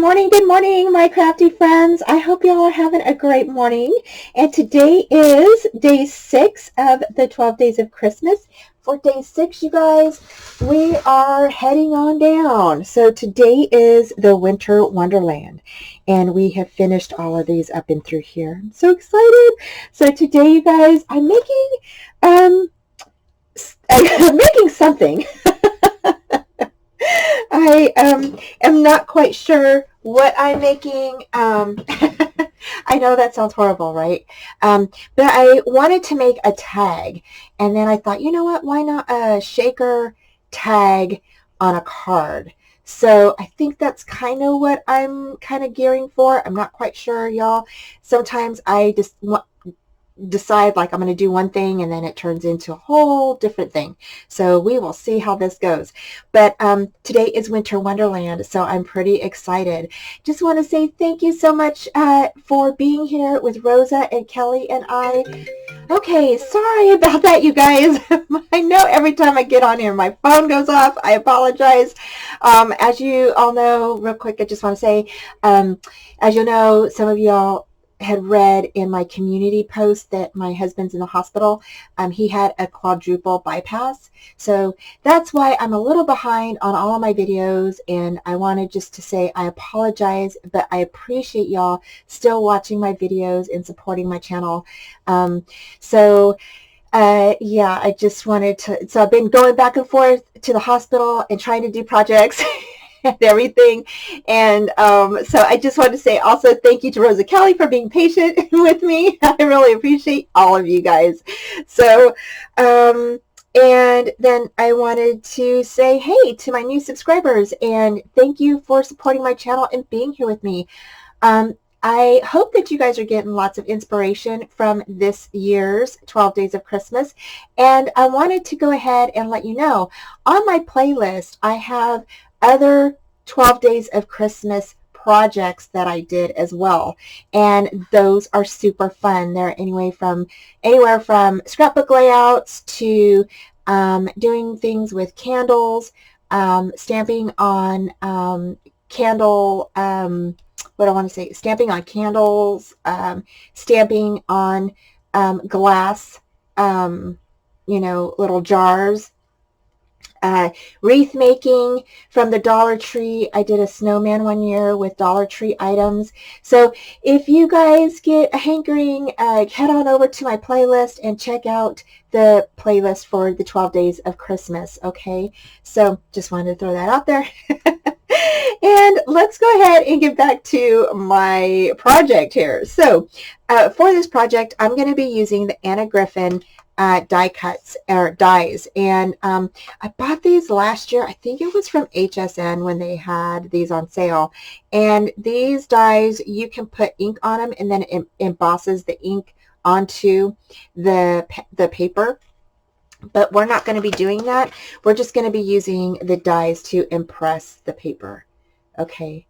good morning, my crafty friends. I hope y'all are having a great morning. And today is day 6 of the 12 days of Christmas. For day 6, you guys, we are heading on down. So today is the Winter Wonderland, and we have finished all of these up and through here. I'm so excited. So today, you guys, I'm making something. I am not quite sure what I'm making. I know that sounds horrible, right? But I wanted to make a tag, and then I thought, you know what? Why not a shaker tag on a card? So I think that's kind of what I'm kind of gearing for. I'm not quite sure, y'all. Sometimes I just decide like I'm going to do one thing and then it turns into a whole different thing. So we will see how this goes. But today is Winter Wonderland, so I'm pretty excited. Just want to say thank you so much for being here with Rosa and Kelly and I. Okay, sorry about that, you guys. I know every time I get on here, my phone goes off. I apologize. As you all know, real quick, I just want to say, as you know, some of y'all had read in my community post that my husband's in the hospital. He had a quadruple bypass. So that's why I'm a little behind on all of my videos, and I wanted just to say I apologize, but I appreciate y'all still watching my videos and supporting my channel. Yeah, I just wanted to, so I've been going back and forth to the hospital and trying to do projects and everything. And so I just want to say also thank you to Rosa Kelly for being patient with me. I really appreciate all of you guys. So, and then I wanted to say hey to my new subscribers and thank you for supporting my channel and being here with me. I hope that you guys are getting lots of inspiration from this year's 12 Days of Christmas. And I wanted to go ahead and let you know, on my playlist, I have other 12 Days of Christmas projects that I did as well. And those are super fun. They're anywhere from scrapbook layouts to doing things with candles, stamping on stamping on candles, stamping on glass, little jars, wreath making from the Dollar Tree. I did a snowman one year with Dollar Tree items. So if you guys get a hankering, head on over to my playlist and check out the playlist for the 12 Days of Christmas. Okay, so just wanted to throw that out there. And let's go ahead and get back to my project here. So for this project, I'm going to be using the Anna Griffin dies, and I bought these last year. I think it was from HSN when they had these on sale. And these dies, you can put ink on them, and then it embosses the ink onto the paper. But we're not going to be doing that. We're just going to be using the dies to impress the paper. Okay,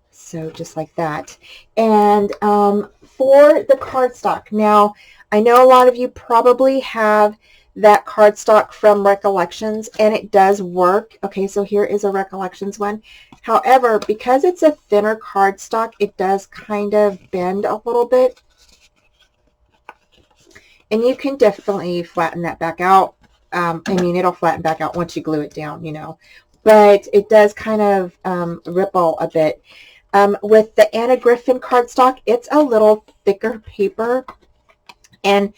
so just like that. And for the cardstock, now I know a lot of you probably have that cardstock from Recollections, and it does work. Okay, so here is a Recollections one. However, because it's a thinner cardstock, it does kind of bend a little bit. And you can definitely flatten that back out. I mean, it'll flatten back out once you glue it down, but it does kind of ripple a bit. With the Anna Griffin cardstock, it's a little thicker paper, and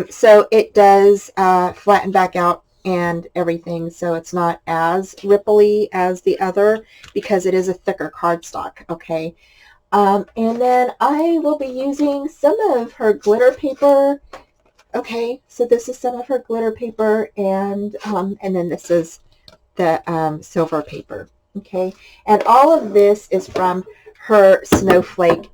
so it does flatten back out and everything, so it's not as ripply as the other because it is a thicker cardstock. Okay, and then I will be using some of her glitter paper. Okay, so this is some of her glitter paper, and then this is the silver paper. Okay, and all of this is from her snowflake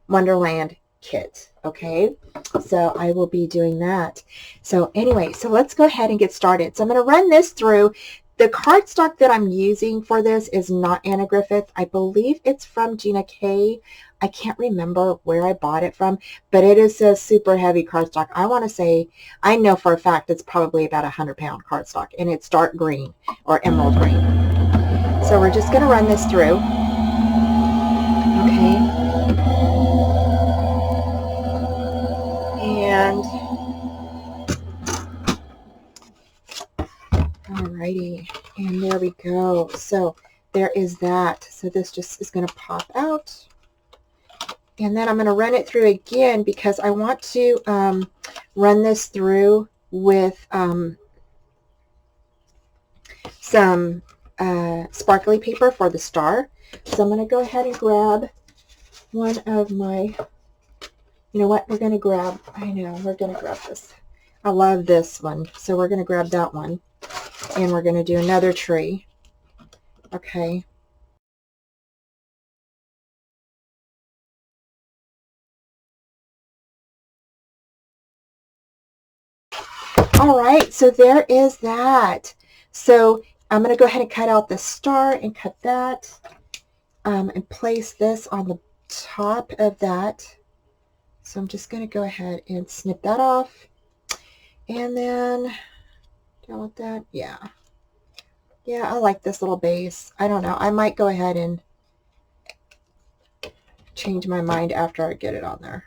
Wonderland kit. Okay, so I will be doing that. So anyway, so let's go ahead and get started. So I'm going to run this through. The cardstock that I'm using for this is not Anna Griffith. I believe it's from Gina K. I can't remember where I bought it from, but it is a super heavy cardstock. I want to say, I know for a fact it's probably about 100-pound cardstock, and it's dark green or emerald green. So we're just going to run this through. Okay. And alrighty. And there we go. So there is that. So this just is going to pop out. And then I'm going to run it through again because I want to run this through with some sparkly paper for the star. So I'm going to go ahead and grab one of my, you know what, we're going to grab, I know, we're going to grab this. I love this one. So we're going to grab that one. And we're going to do another tree. Okay. All right, so there is that. So I'm going to go ahead and cut out the star and cut that and place this on the top of that. So I'm just going to go ahead and snip that off. And then, do I want that? Yeah. Yeah, I like this little base. I don't know. I might go ahead and change my mind after I get it on there.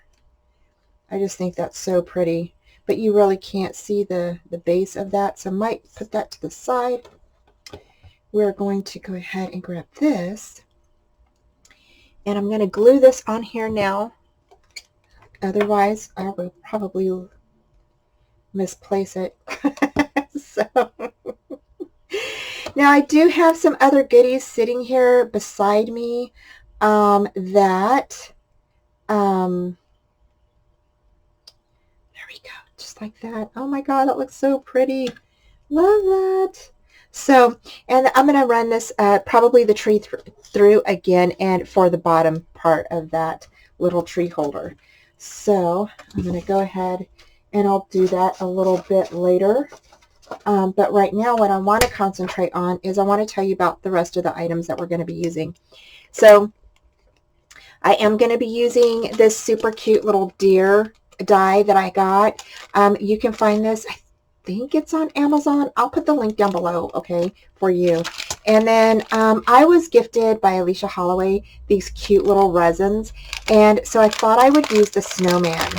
I just think that's so pretty. But you really can't see the base of that, so I might put that to the side. We're going to go ahead and grab this. And I'm going to glue this on here now. Otherwise, I will probably misplace it. So now I do have some other goodies sitting here beside me that there we go, just like that. Oh my God, that looks so pretty. Love that. So, and I'm going to run this probably the tree through again and for the bottom part of that little tree holder. So I'm going to go ahead and I'll do that a little bit later. But right now what I want to concentrate on is I want to tell you about the rest of the items that we're going to be using. So I am going to be using this super cute little deer die that I got. You can find this, I think it's on Amazon. I'll put the link down below, okay, for you. And then I was gifted by Alicia Holloway these cute little resins, and so I thought I would use the snowman.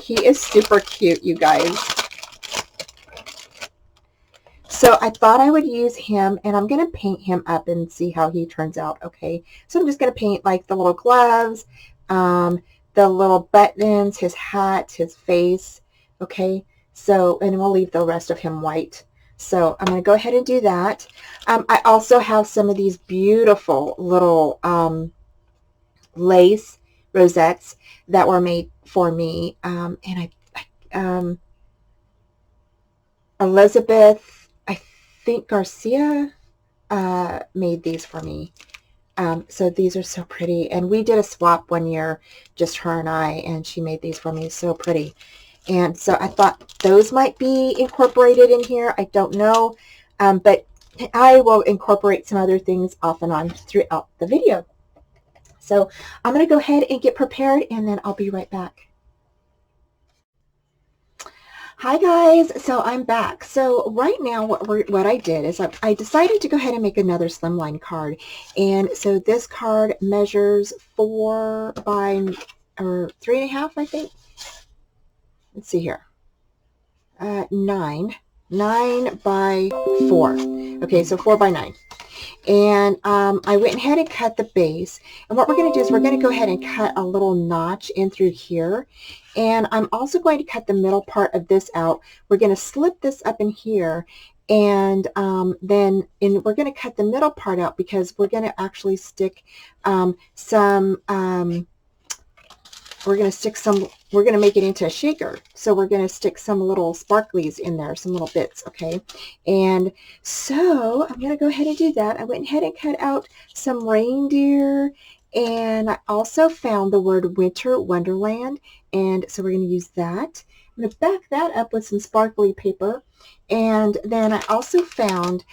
He is super cute, you guys. So I thought I would use him, and I'm going to paint him up and see how he turns out, okay? So I'm just going to paint like the little gloves, the little buttons, his hat, his face, okay? So, and we'll leave the rest of him white. So I'm going to go ahead and do that. I also have some of these beautiful little lace rosettes that were made for me. And Elizabeth, I think Garcia, made these for me. So these are so pretty. And we did a swap one year, just her and I, and she made these for me. So pretty. And so I thought those might be incorporated in here. I don't know. But I will incorporate some other things off and on throughout the video. So I'm going to go ahead and get prepared, and then I'll be right back. Hi guys, so I'm back. So right now what I did is I decided to go ahead and make another Slimline card. And so this card measures 4 by, or 3.5, I think. Let's see here. 9 by 4. Okay, so 4 by 9. And I went ahead and cut the base. And what we're going to do is we're going to go ahead and cut a little notch in through here. And I'm also going to cut the middle part of this out. We're going to slip this up in here. And then we're going to cut the middle part out because we're going to actually stick we're going to make it into a shaker. So we're going to stick some little sparklies in there, some little bits, okay? And so I'm going to go ahead and do that. I went ahead and cut out some reindeer, and I also found the word Winter Wonderland, and so we're going to use that. I'm going to back that up with some sparkly paper. And then I also found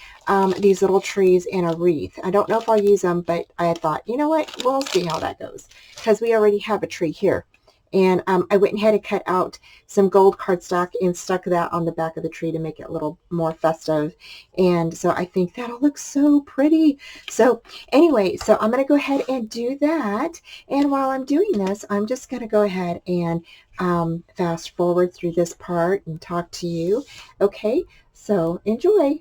these little trees in a wreath. I don't know if I'll use them, but I thought, you know what, we'll see how that goes, because we already have a tree here. And I went ahead and cut out some gold cardstock and stuck that on the back of the tree to make it a little more festive. And so I think that'll look so pretty. So anyway, so I'm going to go ahead and do that. And while I'm doing this, I'm just going to go ahead and fast forward through this part and talk to you. Okay, so enjoy.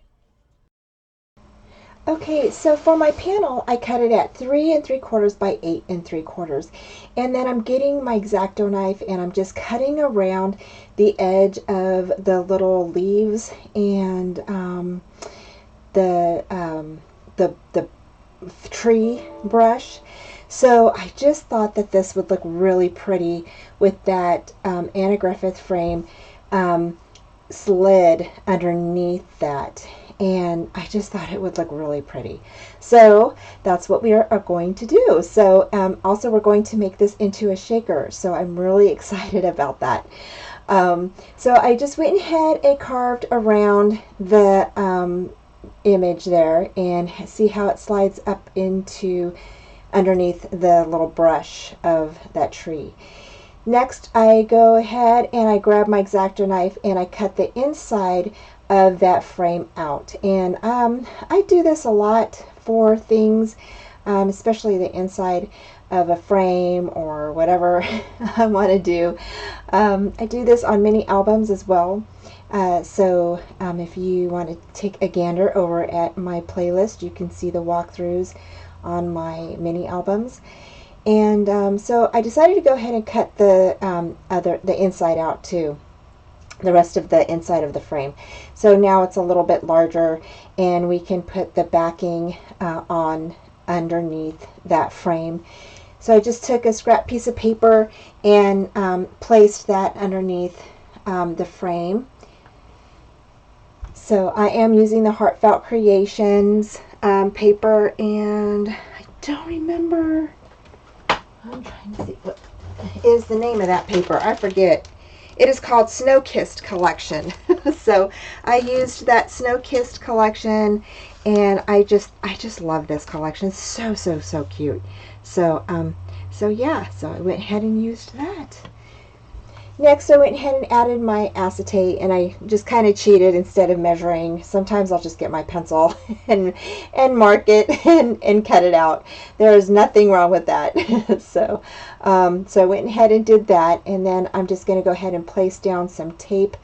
Okay, so for my panel, I cut it at 3 3/4 by 8 3/4. And then I'm getting my X-Acto knife and I'm just cutting around the edge of the little leaves and the tree brush. So I just thought that this would look really pretty with that Anna Griffith frame slid underneath that. And I just thought it would look really pretty. So that's what we are going to do. So also we're going to make this into a shaker. So I'm really excited about that. So I just went ahead and carved around the image there and see how it slides up into underneath the little brush of that tree. Next, I go ahead and I grab my X-Acto knife and I cut the inside of that frame out. And I do this a lot for things, especially the inside of a frame or whatever I want to do. I do this on mini albums as well. So if you want to take a gander over at my playlist, you can see the walkthroughs on my mini albums. And so I decided to go ahead and cut the inside out too, the rest of the inside of the frame. So now it's a little bit larger and we can put the backing on underneath that frame. So I just took a scrap piece of paper and placed that underneath the frame. So I am using the Heartfelt Creations paper, and I don't remember, I'm trying to see what is the name of that paper. I forget. It is called Snow Kissed Collection. So I used that Snow Kissed collection, and I just love this collection. It's so cute. So yeah, so I went ahead and used that. Next, I went ahead and added my acetate, and I just kind of cheated. Instead of measuring, sometimes I'll just get my pencil and mark it and cut it out. There is nothing wrong with that. So I went ahead and did that, and then I'm just going to go ahead and place down some tape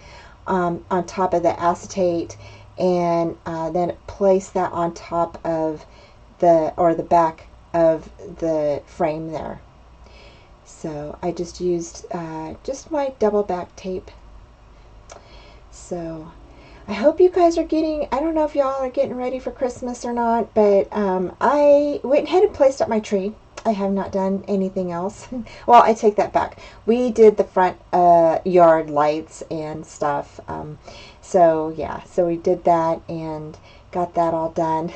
on top of the acetate, and then place that on top of the back of the frame there. So I just used just my double back tape. So I hope you guys are getting, I don't know if y'all are getting ready for Christmas or not, but I went ahead and placed up my tree. I have not done anything else. Well, I take that back. We did the front yard lights and stuff. So yeah, so we did that and got that all done.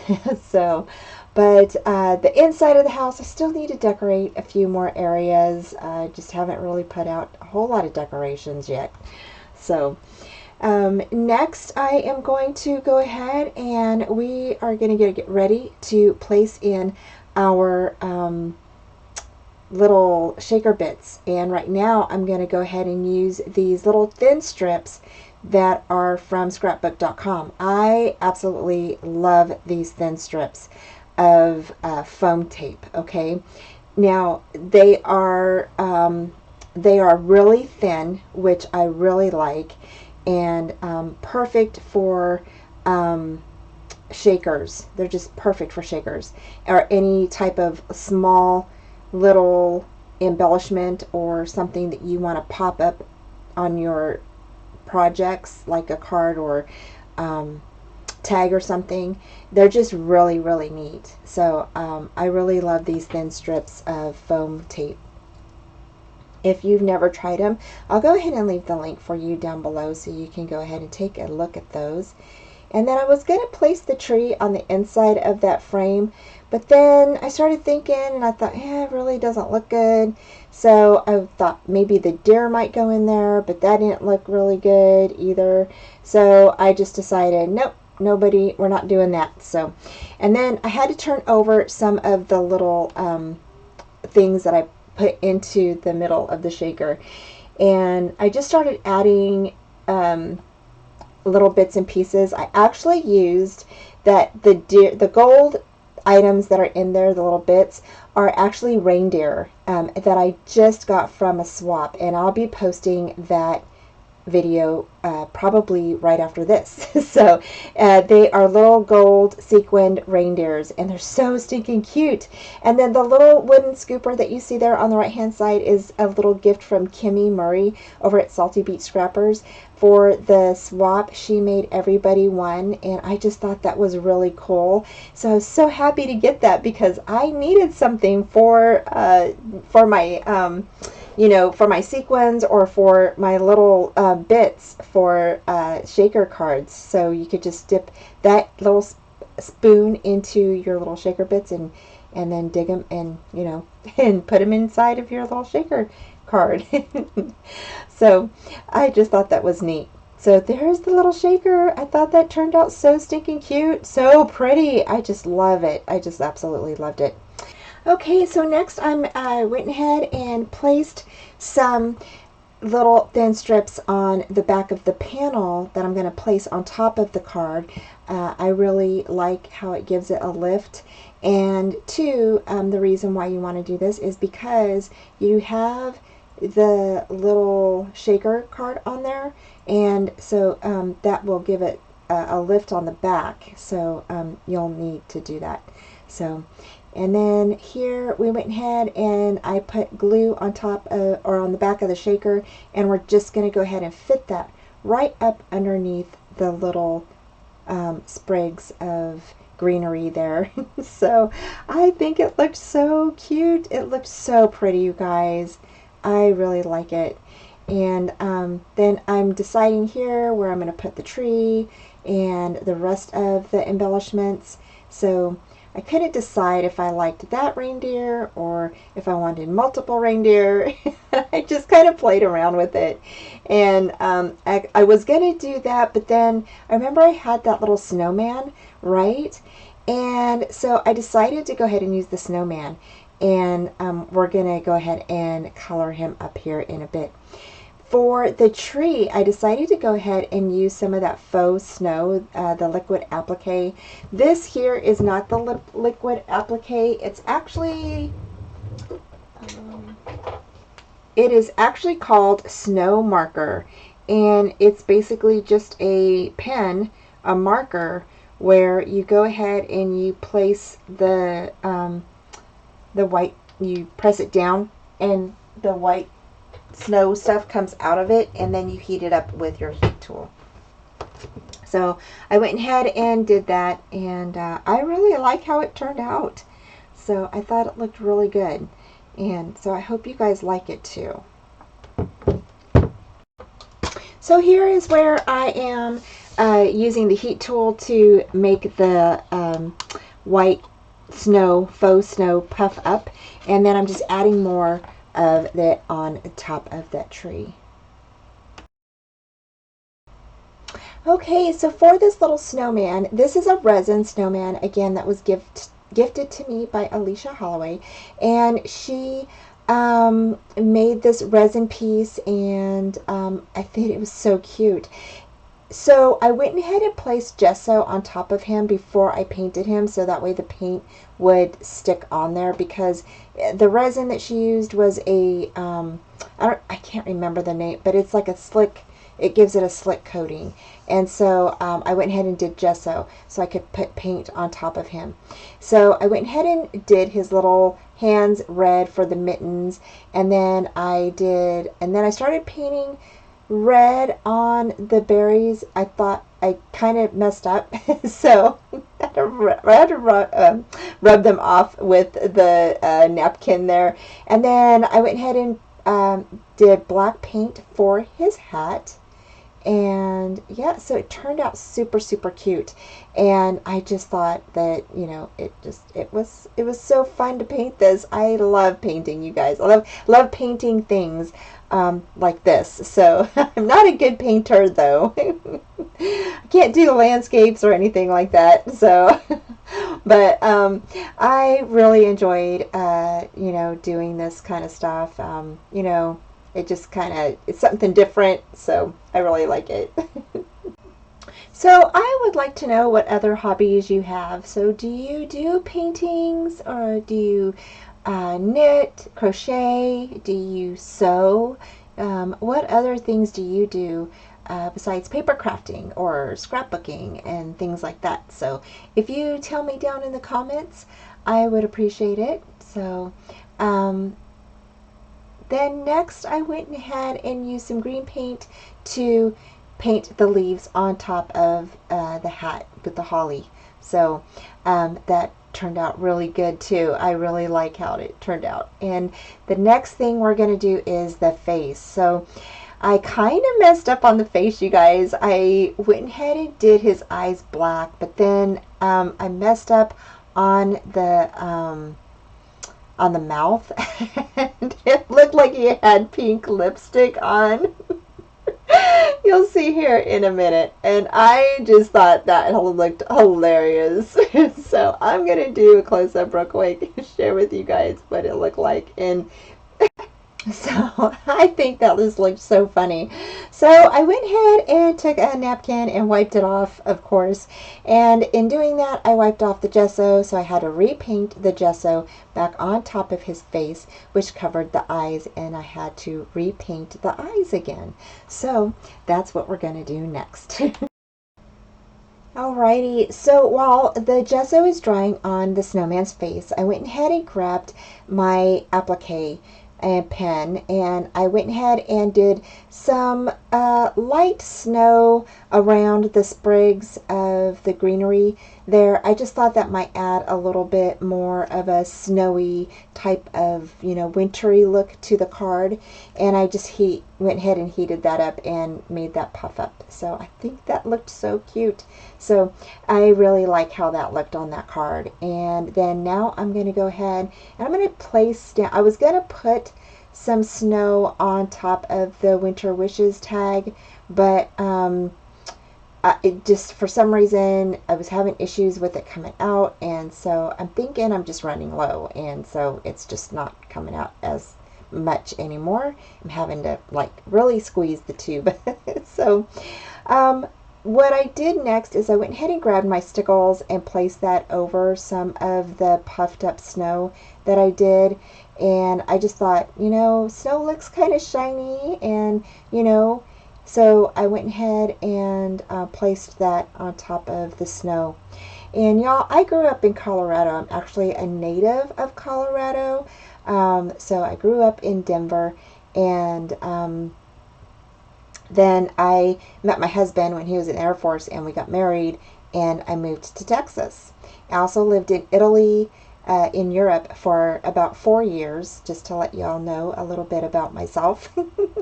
But the inside of the house, I still need to decorate a few more areas. I just haven't really put out a whole lot of decorations yet. So next, I am going to go ahead and we are going to get ready to place in our little shaker bits. And right now, I'm going to go ahead and use these little thin strips that are from scrapbook.com. I absolutely love these thin strips of foam tape. Okay, now they are really thin, which I really like, and perfect for shakers. They're just perfect for shakers or any type of small little embellishment or something that you want to pop up on your projects, like a card or tag or something. They're just really neat. So I really love these thin strips of foam tape. If you've never tried them, I'll go ahead and leave the link for you down below so you can go ahead and take a look at those. And then I was going to place the tree on the inside of that frame, but then I started thinking and I thought, it really doesn't look good. So I thought maybe the deer might go in there, but that didn't look really good either. So I just decided, nope, we're not doing that. And then I had to turn over some of the little things that I put into the middle of the shaker. And I just started adding little bits and pieces. I actually used that the gold items that are in there, the little bits, are actually reindeer that I just got from a swap, and I'll be posting that video probably right after this. So they are little gold sequined reindeers, and they're so stinking cute. And then the little wooden scooper that you see there on the right hand side is a little gift from Kimmy Murray over at Salty Beach Scrappers. For the swap, she made everybody one, and I just thought that was really cool. So I was so happy to get that because I needed something for my you know, for my sequins or for my little bits for shaker cards. So you could just dip that little spoon into your little shaker bits and then dig them and, you know, and put them inside of your little shaker card. So I just thought that was neat. So there's the little shaker. I thought that turned out so stinking cute, so pretty. I just love it. I just absolutely loved it. Okay, so next I went ahead and placed some little thin strips on the back of the panel that I'm going to place on top of the card. I really like how it gives it a lift. And two, the reason why you want to do this is because you have the little shaker card on there, and so that will give it a lift on the back. So you'll need to do that. So. And then here we went ahead and I put glue on top of, or on the back of the shaker, and we're just going to go ahead and fit that right up underneath the little sprigs of greenery there. So I think it looked so cute. It looked so pretty, you guys. I really like it. And then I'm deciding here where I'm going to put the tree and the rest of the embellishments. So I couldn't decide if I liked that reindeer or if I wanted multiple reindeer. I just kind of played around with it. And I was going to do that, but then I remember I had that little snowman, right? And so I decided to go ahead and use the snowman. And we're going to go ahead and color him up here in a bit. For the tree, I decided to go ahead and use some of that faux snow, the liquid applique. This here is not the liquid applique. It's actually, it is actually called Snow Marker. And it's basically just a pen, a marker, where you go ahead and you place the white, you press it down, and the white snow stuff comes out of it, and then you heat it up with your heat tool. So I went ahead and did that, and I really like how it turned out. So I thought it looked really good, and so I hope you guys like it too. So here is where I am using the heat tool to make the white snow, faux snow puff up, and then I'm just adding more of that on top of that tree. Okay, so for this little snowman, this is a resin snowman, again, that was gifted to me by Alicia Holloway, and she made this resin piece, and I think it was so cute. So I went ahead and placed gesso on top of him before I painted him, so that way the paint would stick on there, because the resin that she used was a I can't remember the name, but it's like a slick, it gives it a slick coating. And so I went ahead and did gesso so I could put paint on top of him. So I went ahead and did his little hands red for the mittens, and then I started painting red on the berries. I thought I kind of messed up, so I had to rub them off with the napkin there. And then I went ahead and did black paint for his hat. And yeah, so it turned out super, super cute. And I just thought that, you know, it was so fun to paint this. I love painting, you guys. I love painting things like this. So I'm not a good painter, though. I can't do landscapes or anything like that. So But I really enjoyed, you know, doing this kind of stuff. You know, it just kind of, it's something different, so I really like it. So I would like to know what other hobbies you have. So do you do paintings, or do you knit, crochet? Do you sew? What other things do you do besides paper crafting or scrapbooking and things like that? So if you tell me down in the comments, I would appreciate it. So then next I went ahead and used some green paint to paint the leaves on top of the hat with the holly. So that turned out really good too. I really like how it turned out. And the next thing we're going to do is the face. So I kind of messed up on the face, you guys. I went ahead and did his eyes black, but then I messed up on the mouth and it looked like he had pink lipstick on. You'll see here in a minute, and I just thought that looked hilarious. So I'm gonna do a close-up real quick and share with you guys what it looked like. And so I think that just looked so funny. So I went ahead and took a napkin and wiped it off, of course. And in doing that, I wiped off the gesso, so I had to repaint the gesso back on top of his face, which covered the eyes, and I had to repaint the eyes again. So that's what we're going to do next. Alrighty, so while the gesso is drying on the snowman's face, I went ahead and grabbed my applique and pen, and I went ahead and did some light snow around the sprigs of the greenery there. I just thought that might add a little bit more of a snowy type of, you know, wintry look to the card, and I just went ahead and heated that up and made that puff up. So I think that looked so cute. So I really like how that looked on that card. And then now I'm going to go ahead and I'm going to place down, I was going to put some snow on top of the Winter Wishes tag, but it just, for some reason, I was having issues with it coming out, and so I'm thinking I'm just running low, and so it's just not coming out as much anymore. I'm having to like really squeeze the tube. So what I did next is I went ahead and grabbed my stickles and placed that over some of the puffed up snow that I did. And I just thought, you know, snow looks kind of shiny, and, you know, so I went ahead and placed that on top of the snow. And y'all, I grew up in Colorado. I'm actually a native of Colorado. So I grew up in Denver, and then I met my husband when he was in the Air Force, and we got married, and I moved to Texas. I also lived in Italy, in Europe for about 4 years, just to let y'all know a little bit about myself.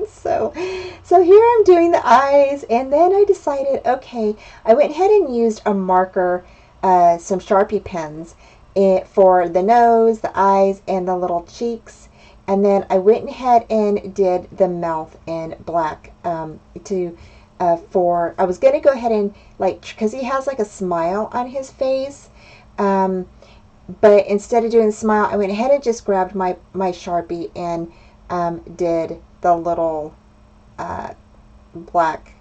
so here I'm doing the eyes, and then I decided, okay, I went ahead and used a marker, some Sharpie pens for the nose, the eyes, and the little cheeks. And then I went ahead and did the mouth in black I was going to go ahead and, like, because he has like a smile on his face, but instead of doing the smile, I went ahead and just grabbed my Sharpie and did the little black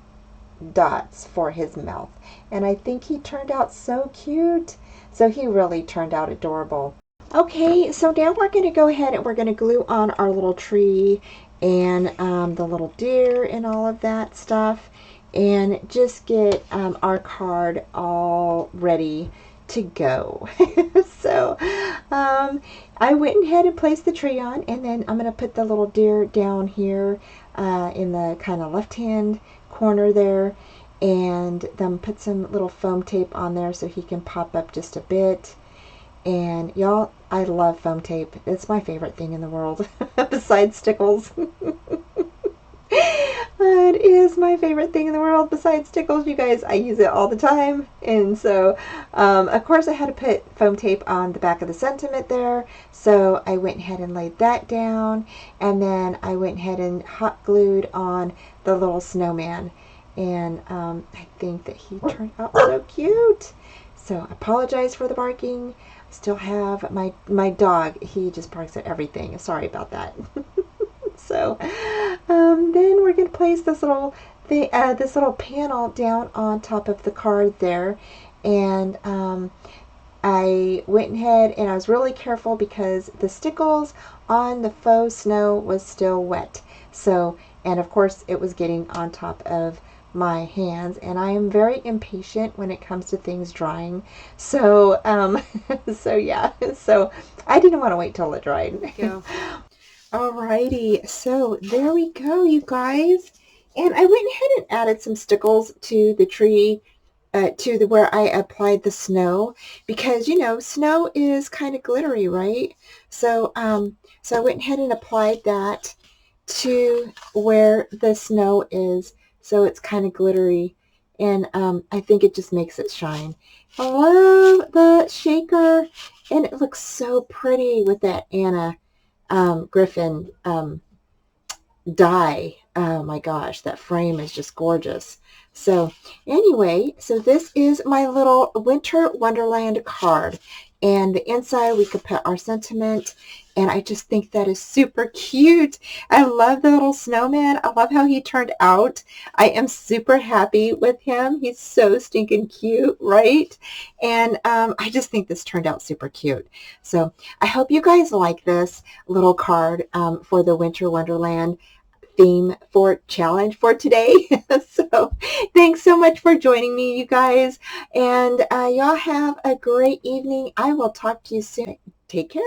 dots for his mouth. And I think he turned out so cute. So he really turned out adorable. Okay, so now we're going to go ahead and we're going to glue on our little tree and the little deer and all of that stuff, and just get our card all ready to go. So I went ahead and placed the tree on, and then I'm going to put the little deer down here in the kind of left hand corner there, and then put some little foam tape on there so he can pop up just a bit. And y'all, I love foam tape. It's my favorite thing in the world besides stickles. It is my favorite thing in the world besides stickles, you guys. I use it all the time. And so, of course, I had to put foam tape on the back of the sentiment there. So I went ahead and laid that down. And then I went ahead and hot glued on the little snowman. And I think that he turned out so cute. So I apologize for the barking. Still have my dog. He just barks at everything. Sorry about that. So then we're going to place this little this little panel down on top of the card there, and I went ahead and I was really careful because the stickles on the faux snow was still wet. So, and of course it was getting on top of my hands, and I am very impatient when it comes to things drying. So, so yeah, so I didn't want to wait till it dried. Yeah. Alrighty, so there we go, you guys. And I went ahead and added some stickles to the tree, where I applied the snow, because you know snow is kind of glittery, right? So so I went ahead and applied that to where the snow is, so it's kind of glittery, and I think it just makes it shine. I love the shaker, and it looks so pretty with that Anna Griffin die. Oh my gosh, that frame is just gorgeous. So anyway, so this is my little Winter Wonderland card, and the inside we could put our sentiment, and I just think that is super cute. I love the little snowman. I love how he turned out. I am super happy with him. He's so stinking cute, right? And I just think this turned out super cute. So I hope you guys like this little card for the Winter Wonderland theme for challenge for today. So thanks so much for joining me, you guys, and y'all have a great evening. I will talk to you soon. Take care.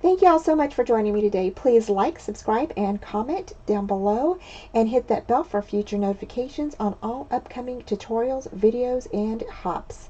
Thank you all so much for joining me today. Please like, subscribe, and comment down below, and hit that bell for future notifications on all upcoming tutorials, videos, and hops.